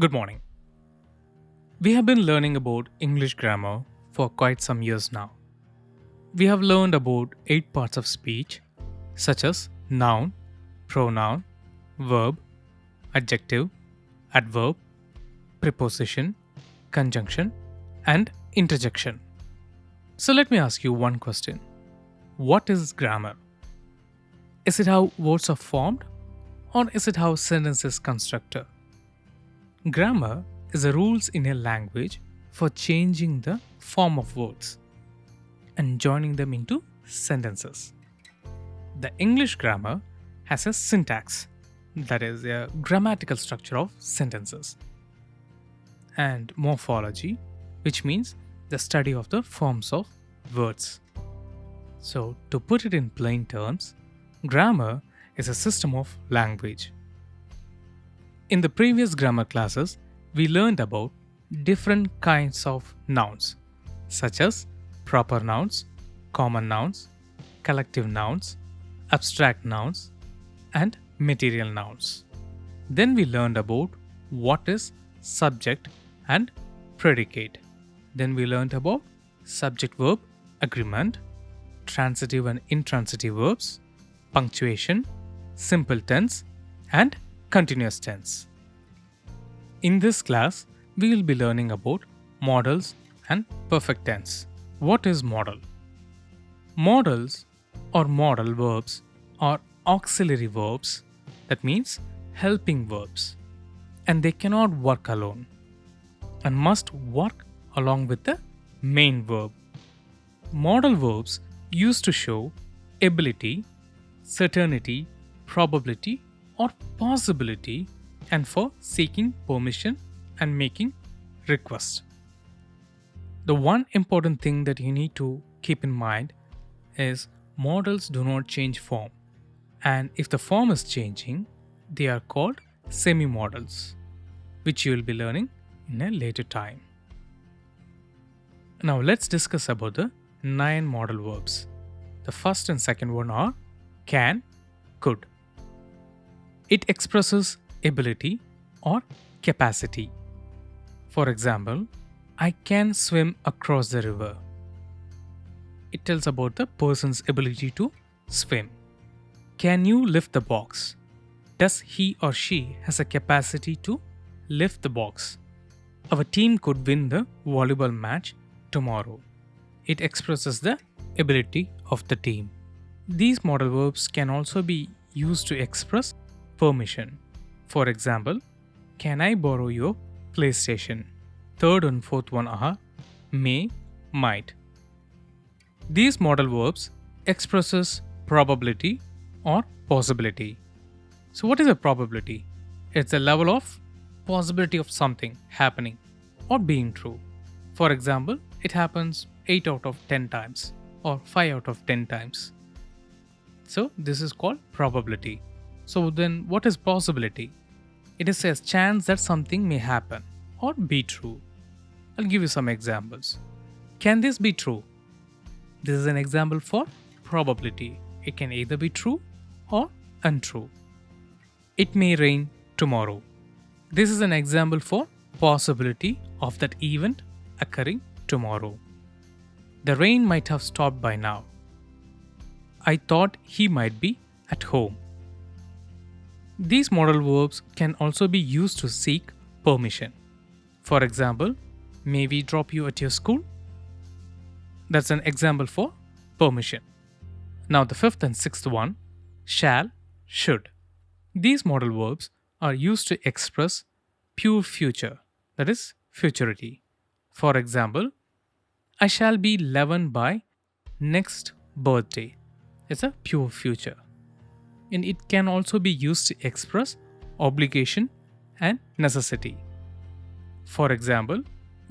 Good morning. We have been learning about English grammar for quite some years now. We have learned about 8 parts of speech, such as noun, pronoun, verb, adjective, adverb, preposition, conjunction, and interjection. So let me ask you one question. What is grammar? Is it how words are formed, or is it how sentences constructed? Grammar is the rules in a language for changing the form of words and joining them into sentences. The English grammar has a syntax, that is, a grammatical structure of sentences, and morphology, which means the study of the forms of words. So, to put it in plain terms, grammar is a system of language. In the previous grammar classes, we learned about different kinds of nouns, such as proper nouns, common nouns, collective nouns, abstract nouns, and material nouns. Then we learned about what is subject and predicate. Then we learned about subject verb agreement, transitive and intransitive verbs, punctuation, simple tense, and continuous tense. In this class, we will be learning about modals and perfect tense. What is modal? Modals or modal verbs are auxiliary verbs, that means helping verbs, and they cannot work alone and must work along with the main verb. Modal verbs used to show ability, certainty, probability, or possibility, and for seeking permission and making request. The one important thing that you need to keep in mind is modals do not change form, and if the form is changing, they are called semi-modals, which you will be learning in a later time. Now let's discuss about the 9 modal verbs. The first and second one are can, could. It expresses ability or capacity. For example, I can swim across the river. It tells about the person's ability to swim. Can you lift the box? Does he or she has a capacity to lift the box? Our team could win the volleyball match tomorrow. It expresses the ability of the team. These modal verbs can also be used to express permission. For example, can I borrow your PlayStation? Third and fourth one are may, might. These modal verbs expresses probability or possibility. So what is a probability? It's the level of possibility of something happening or being true. For example, it happens 8 out of 10 times or 5 out of 10 times. So this is called probability. So then what is possibility? It is a chance that something may happen or be true. I'll give you some examples. Can this be true? This is an example for probability. It can either be true or untrue. It may rain tomorrow. This is an example for possibility of that event occurring tomorrow. The rain might have stopped by now. I thought he might be at home. These modal verbs can also be used to seek permission. For example, may we drop you at your school? That's an example for permission. Now the fifth and sixth one, shall, should. These modal verbs are used to express pure future, that is, futurity. For example, I shall be 11 by next birthday. It's a pure future. And it can also be used to express obligation and necessity. For example,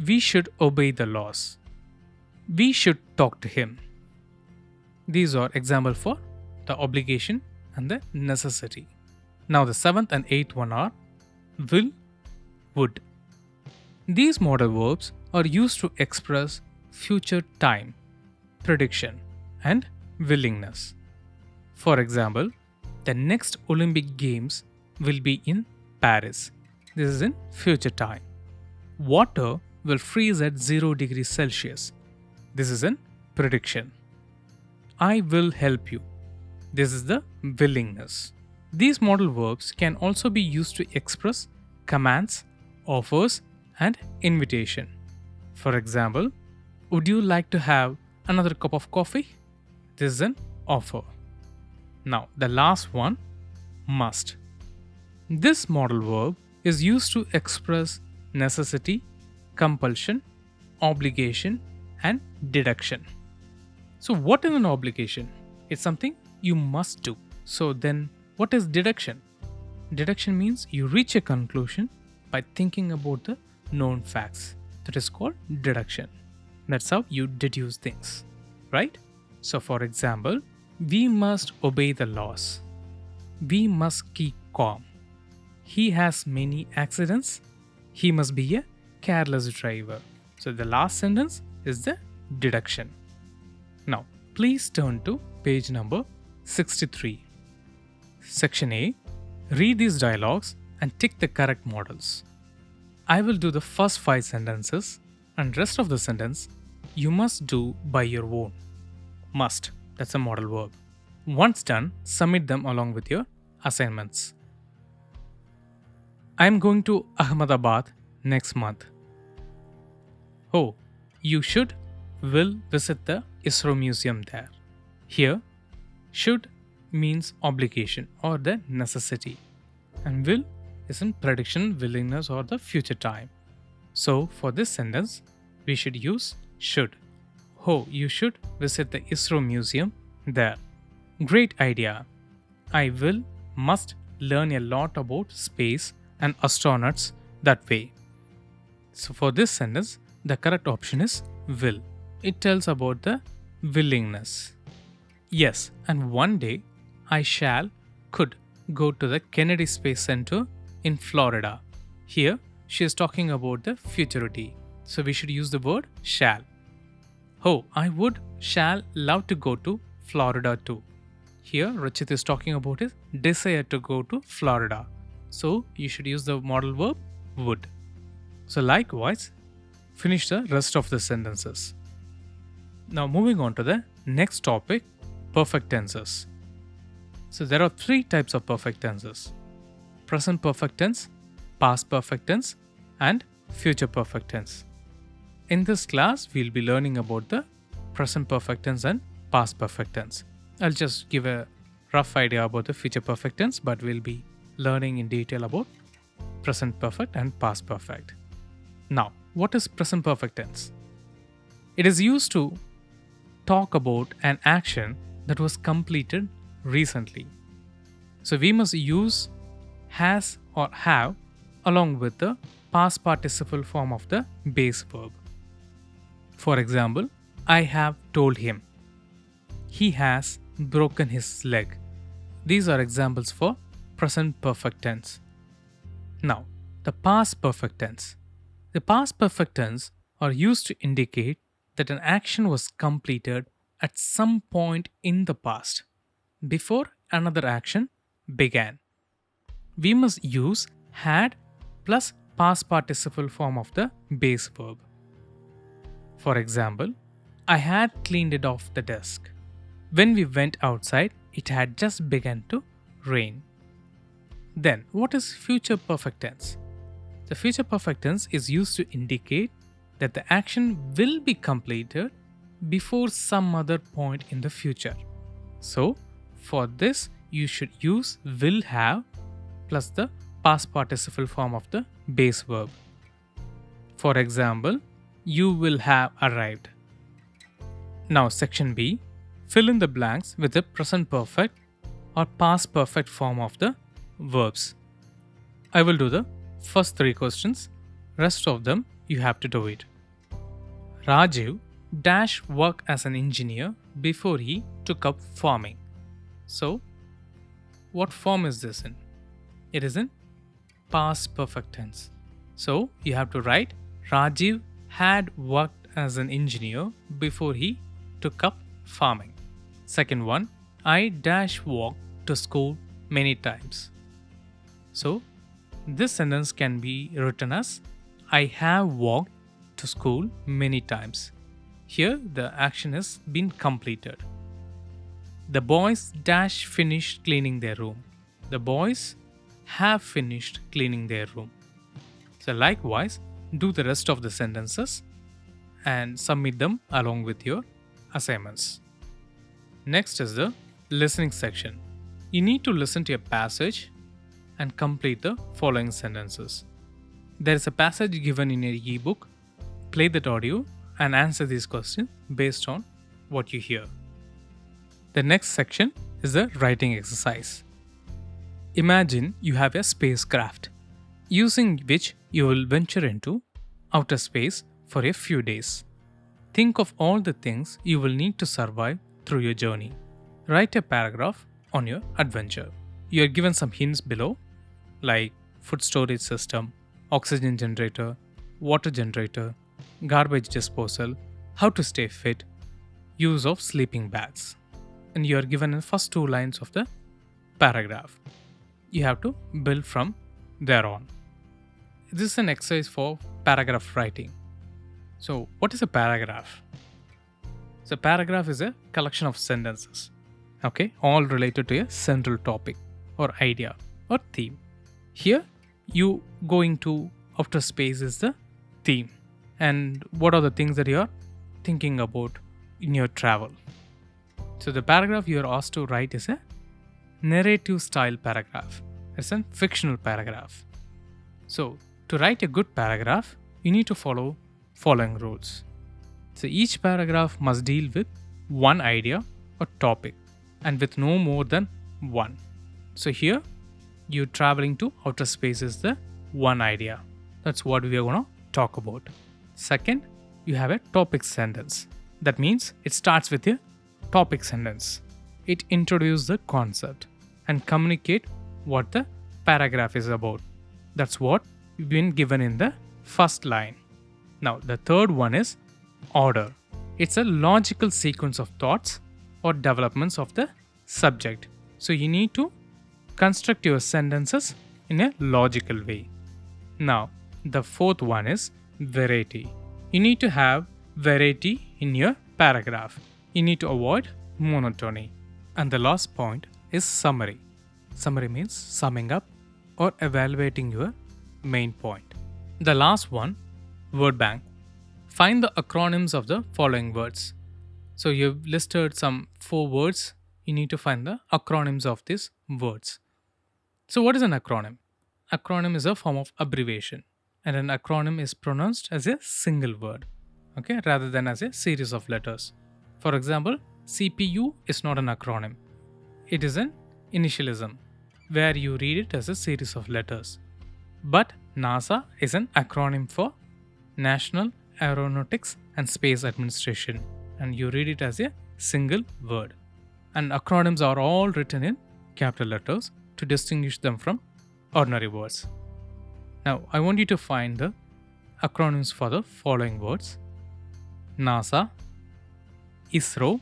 we should obey the laws. We should talk to him. These are examples for the obligation and the necessity. Now the seventh and eighth one are will, would. These modal verbs are used to express future time, prediction, and willingness. For example, the next Olympic Games will be in Paris. This is in future time. Water will freeze at 0 degrees Celsius. This is in prediction. I will help you. This is the willingness. These modal verbs can also be used to express commands, offers, and invitation. For example, would you like to have another cup of coffee? This is an offer. Now, the last one, must. This modal verb is used to express necessity, compulsion, obligation, and deduction. So, what is an obligation? It's something you must do. So, then what is deduction? Deduction means you reach a conclusion by thinking about the known facts. That is called deduction. That's how you deduce things, right? So, for example, we must obey the laws. We must keep calm. He has many accidents. He must be a careless driver. So, the last sentence is the deduction. Now, please turn to page number 63. Section A. Read these dialogues and tick the correct modals. I will do the first 5 sentences and rest of the sentence you must do by your own. Must. That's a modal verb. Once done, submit them along with your assignments. I am going to Ahmedabad next month. Oh, you will visit the ISRO museum there. Here, should means obligation or the necessity, and will is in prediction, willingness, or the future time. So, for this sentence, we should use should. Oh, you should visit the ISRO museum there. Great idea. I must learn a lot about space and astronauts that way. So, for this sentence, the correct option is will. It tells about the willingness. Yes, and one day I could go to the Kennedy Space Center in Florida. Here, she is talking about the futurity. So, we should use the word shall. Oh, shall love to go to Florida too. Here, Rachit is talking about his desire to go to Florida. So, you should use the modal verb would. So, likewise, finish the rest of the sentences. Now, moving on to the next topic, perfect tenses. So, there are 3 types of perfect tenses: present perfect tense, past perfect tense, and future perfect tense. In this class, we'll be learning about the present perfect tense and past perfect tense. I'll just give a rough idea about the future perfect tense, but we'll be learning in detail about present perfect and past perfect. Now, what is present perfect tense? It is used to talk about an action that was completed recently. So, we must use has or have along with the past participle form of the base verb. For example, I have told him. He has broken his leg. These are examples for present perfect tense. Now, the past perfect tense. The past perfect tense are used to indicate that an action was completed at some point in the past, before another action began. We must use had plus past participle form of the base verb. For example, I had cleaned it off the desk. When we went outside, it had just begun to rain. Then, what is future perfect tense? The future perfect tense is used to indicate that the action will be completed before some other point in the future. So, for this, you should use will have plus the past participle form of the base verb. For example, you will have arrived. Now, section B, fill in the blanks with the present perfect or past perfect form of the verbs. I will do the first 3 questions, rest of them you have to do it. Rajiv dash worked as an engineer before he took up farming. So, what form is this in? It is in past perfect tense. So, you have to write Rajiv had worked as an engineer before he took up farming. Second one, I dash walked to school many times. So, This sentence can be written as I have walked to school many times. Here, the action has been completed. The boys dash finished cleaning their room. The boys have finished cleaning their room. So, likewise, do the rest of the sentences and submit them along with your assignments. Next is the listening section. You need to listen to a passage and complete the following sentences. There is a passage given in your ebook. Play that audio and answer these questions based on what you hear. The next section is the writing exercise. Imagine you have a spacecraft using which you will venture into outer space for a few days. Think of all the things you will need to survive through your journey. Write a paragraph on your adventure. You are given some hints below, like food storage system, oxygen generator, water generator, garbage disposal, how to stay fit, use of sleeping bags. And you are given the first 2 lines of the paragraph. You have to build from there on. This is an exercise for paragraph writing. So, what is a paragraph? So, paragraph is a collection of sentences, okay, all related to a central topic or idea or theme. Here, you going to outer space is the theme. And what are the things that you are thinking about in your travel? So, the paragraph you are asked to write is a narrative style paragraph. It's a fictional paragraph. So, to write a good paragraph, you need to follow following rules. So, each paragraph must deal with one idea or topic and with no more than one. So, here you traveling to outer space is the one idea. That's what we are going to talk about. Second, you have a topic sentence. That means it starts with a topic sentence. It introduces the concept and communicate what the paragraph is about. That's what you've been given in the first line. Now, the third one is order. It's a logical sequence of thoughts or developments of the subject. So, you need to construct your sentences in a logical way. Now, the fourth one is variety. You need to have variety in your paragraph. You need to avoid monotony. And the last point is summary. Summary means summing up or evaluating your main point. The last one, word bank. Find the acronyms of the following words. So you've listed some 4 words. You need to find the acronyms of these words. So what is an acronym? Acronym is a form of abbreviation, and an acronym is pronounced as a single word, okay, rather than as a series of letters. For example, CPU is not an acronym. It is an initialism, where you read it as a series of letters. But NASA is an acronym for National Aeronautics and Space Administration, and you read it as a single word. And acronyms are all written in capital letters to distinguish them from ordinary words. Now, I want you to find the acronyms for the following words: NASA, ISRO,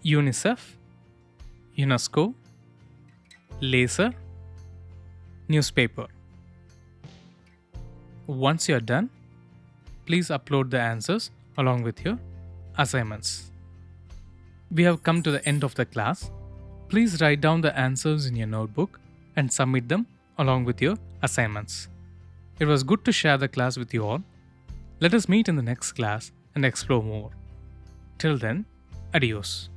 UNICEF, UNESCO, laser, newspaper. Once you are done, please upload the answers along with your assignments. We have come to the end of the class. Please write down the answers in your notebook and submit them along with your assignments. It was good to share the class with you all. Let us meet in the next class and explore more. Till then, adios.